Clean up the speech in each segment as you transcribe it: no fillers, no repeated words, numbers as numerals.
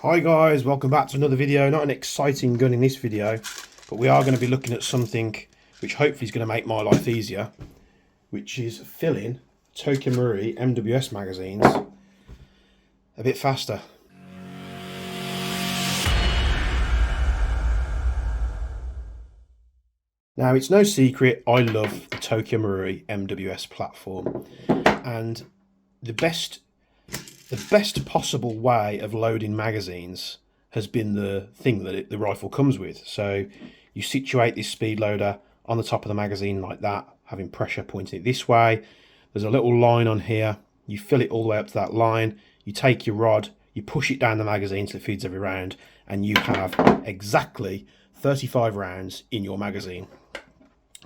Hi guys, welcome back to another video. Not an exciting gun in this video, but we are going to be looking at something which hopefully is going to make my life easier, which is filling Tokyo Marui MWS magazines a bit faster. Now, it's no secret I love the Tokyo Marui MWS platform, and the best possible way of loading magazines has been the thing that the rifle comes with. So you situate this speed loader on the top of the magazine like that, having pressure pointing it this way. There's a little line on here. You fill it all the way up to that line. You take your rod, you push it down the magazine till it feeds every round, and you have exactly 35 rounds in your magazine.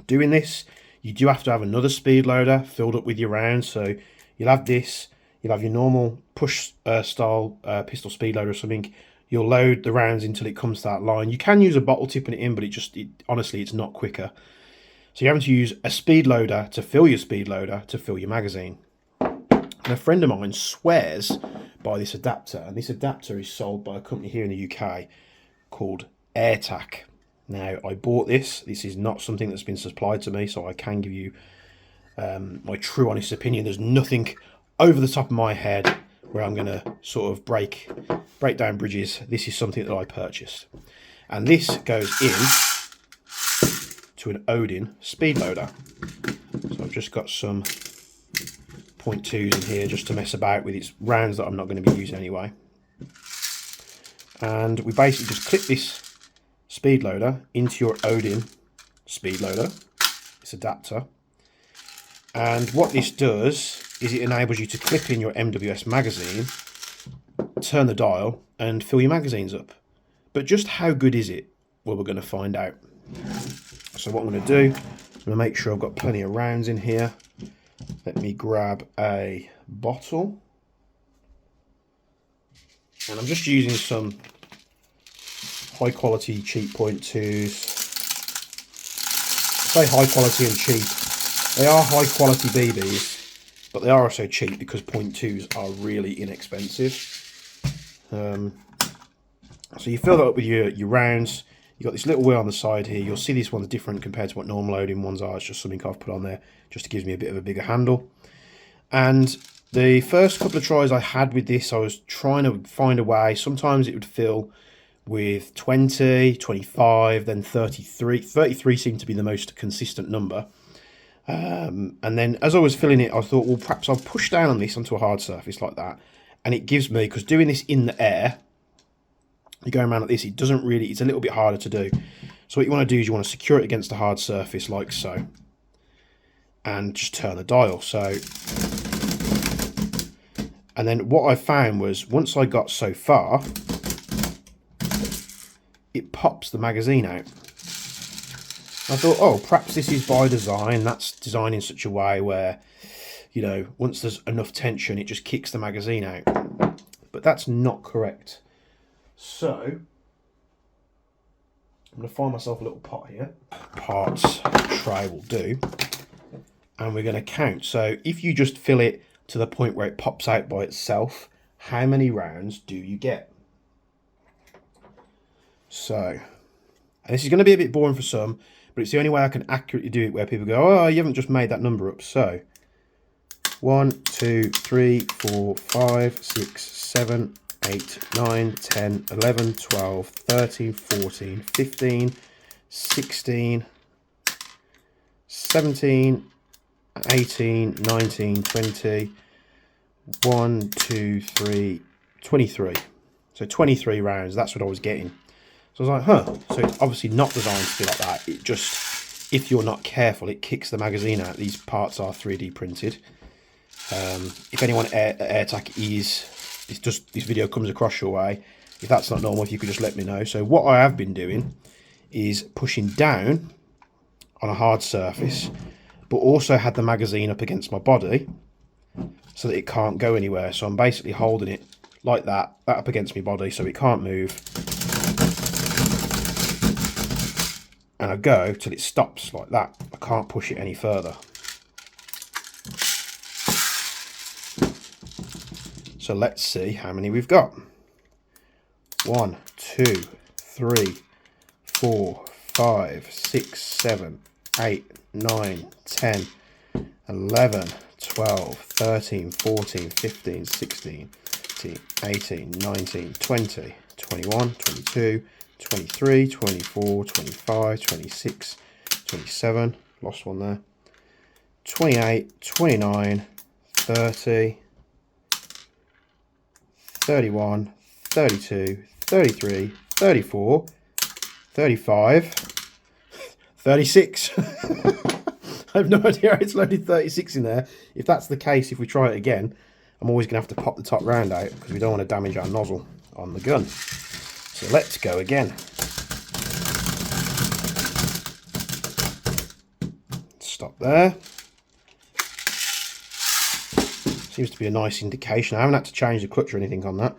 Doing this, you do have to have another speed loader filled up with your rounds. So you'll have this. You'll have your normal push style pistol speed loader or something. You'll load the rounds until it comes to that line. You can use a bottle tipping it in, but honestly, it's not quicker. So you're having to use a speed loader to fill your speed loader to fill your magazine. And a friend of mine swears by this adapter, and this adapter is sold by a company here in the UK called Airtac. Now, I bought this. This is not something that's been supplied to me, so I can give you my true honest opinion. There's nothing over the top of my head where I'm going to sort of break down bridges. This is something that I purchased, and this goes in to an Odin speed loader. So I've just got some .2s in here just to mess about with. Its rounds that I'm not going to be using anyway, and we basically just clip this speed loader into your Odin speed loader, this adapter. And what this does is it enables you to clip in your MWS magazine, turn the dial, and fill your magazines up. But just how good is it? Well, we're going to find out. So what I'm going to do is I'm going to make sure I've got plenty of rounds in here. Let me grab a bottle. And I'm just using some high quality cheap .2s. I say high quality and cheap. They are high quality BBs, but they are also cheap because .2s are really inexpensive. So you fill that up with your rounds. You've got this little wheel on the side here. You'll see this one's different compared to what normal loading ones are. It's just something I've put on there just to give me a bit of a bigger handle. And the first couple of tries I had with this, I was trying to find a way. Sometimes it would fill with 20, 25, then 33. 33 seemed to be the most consistent number. And then as I was filling it, I thought, well, perhaps I'll push down on this onto a hard surface like that. And it gives me, because doing this in the air, you're going around like this, it's a little bit harder to do. So what you want to do is you want to secure it against a hard surface like so. And just turn the dial. So, and then what I found was once I got so far, it pops the magazine out. I thought, oh, perhaps this is by design. That's designed in such a way where, you know, once there's enough tension, it just kicks the magazine out. But that's not correct. So, I'm going to find myself a little pot here. Parts tray will do. And we're going to count. So, if you just fill it to the point where it pops out by itself, how many rounds do you get? So, and this is going to be a bit boring for some, but it's the only way I can accurately do it where people go, oh, you haven't just made that number up. So 1, 2, 3, 4, 5, 6, 7, 8, 9, 10, 11, 12, 13, 14, 15, 16, 17, 18, 19, 20, 1, 2, 3, 23. So 23 rounds, that's what I was getting. So I was like, huh, so it's obviously not designed to be like that. It just, if you're not careful, it kicks the magazine out. These parts are 3D printed. If anyone at Airtac this video comes across your way, if that's not normal, if you could just let me know. So what I have been doing is pushing down on a hard surface, but also had the magazine up against my body so that it can't go anywhere. So I'm basically holding it like that up against my body so it can't move. And I go till it stops like that. I can't push it any further. So let's see how many we've got. 1, 2, 3, 4, 5, 6, 7, 8, 9, 10, 11, 12, 13, 14, 15, 16, 18, 19, 20, 21, 22, 23, 24, 25, 26, 27, lost one there, 28, 29, 30, 31, 32, 33, 34, 35, 36. I have no idea how it's loaded 36 in there. If that's the case, if we try it again, I'm always going to have to pop the top round out because we don't want to damage our nozzle on the gun. So let's go again. Stop there. Seems to be a nice indication. I haven't had to change the clutch or anything on that.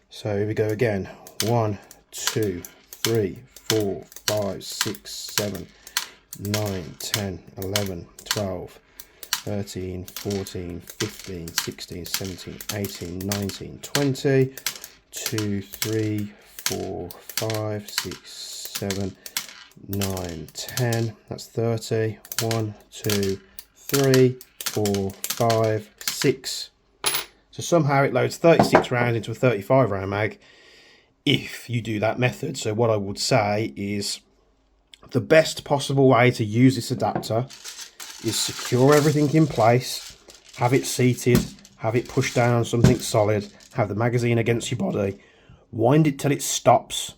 So here we go again. 1, 2, 3, 4, 5, 6, 7, 9, 10, 11, 12, 13, 14, 15, 16, 17, 18, 19, 20, 2, 3, 4, 5, 6, 7, 9, 10. That's 30. 1, 2, 3, 4, 5, 6. So somehow it loads 36 rounds into a 35 round mag if you do that method. So what I would say is the best possible way to use this adapter is secure everything in place, have it seated, have it pushed down on something solid, have the magazine against your body, wind it till it stops,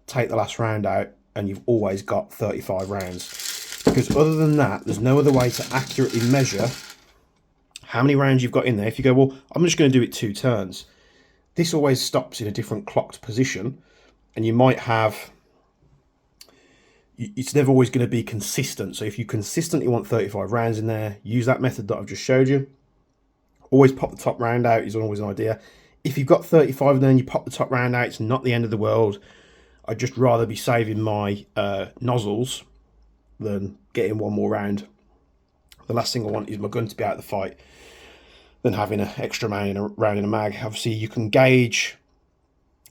take the last round out, and you've always got 35 rounds. Because other than that, there's no other way to accurately measure how many rounds you've got in there. If you go, well, I'm just going to do it 2 turns, this always stops in a different clocked position, and you might have, it's never always going to be consistent. So if you consistently want 35 rounds in there, use that method that I've just showed you. Always pop the top round out is always an idea. If you've got 35 and then you pop the top round out, it's not the end of the world. I'd just rather be saving my nozzles than getting one more round. The last thing I want is my gun to be out of the fight than having an extra round in a mag. Obviously you can gauge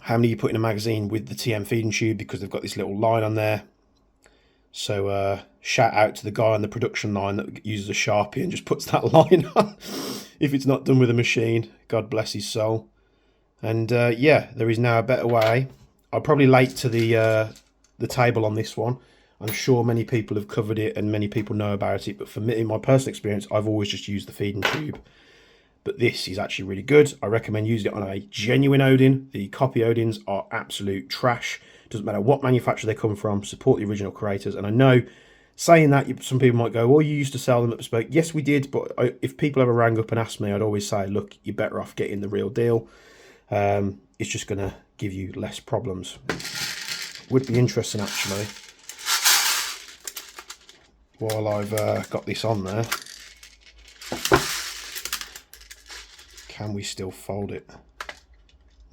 how many you put in a magazine with the TM feeding tube because they've got this little line on there. So shout out to the guy on the production line that uses a Sharpie and just puts that line on if it's not done with a machine. God bless his soul. And yeah, there is now a better way. I'm probably late to the table on this one. I'm sure many people have covered it and many people know about it, but for me, in my personal experience, I've always just used the feeding tube. But this is actually really good. I recommend using it on a genuine Odin. The copy Odins are absolute trash. Doesn't matter what manufacturer they come from, support the original creators. And I know, saying that, some people might go, well, you used to sell them at Bespoke. Yes, we did, but if people ever rang up and asked me, I'd always say, look, you're better off getting the real deal. It's just going to give you less problems. Would be interesting, actually, while I've got this on there, can we still fold it?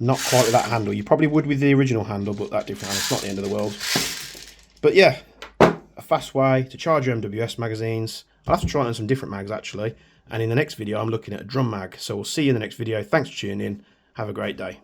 Not quite with that handle. You probably would with the original handle, but that different handle. It's not the end of the world. But yeah, a fast way to charge your MWS magazines. I'll have to try it on some different mags actually. And in the next video, I'm looking at a drum mag. So we'll see you in the next video. Thanks for tuning in. Have a great day.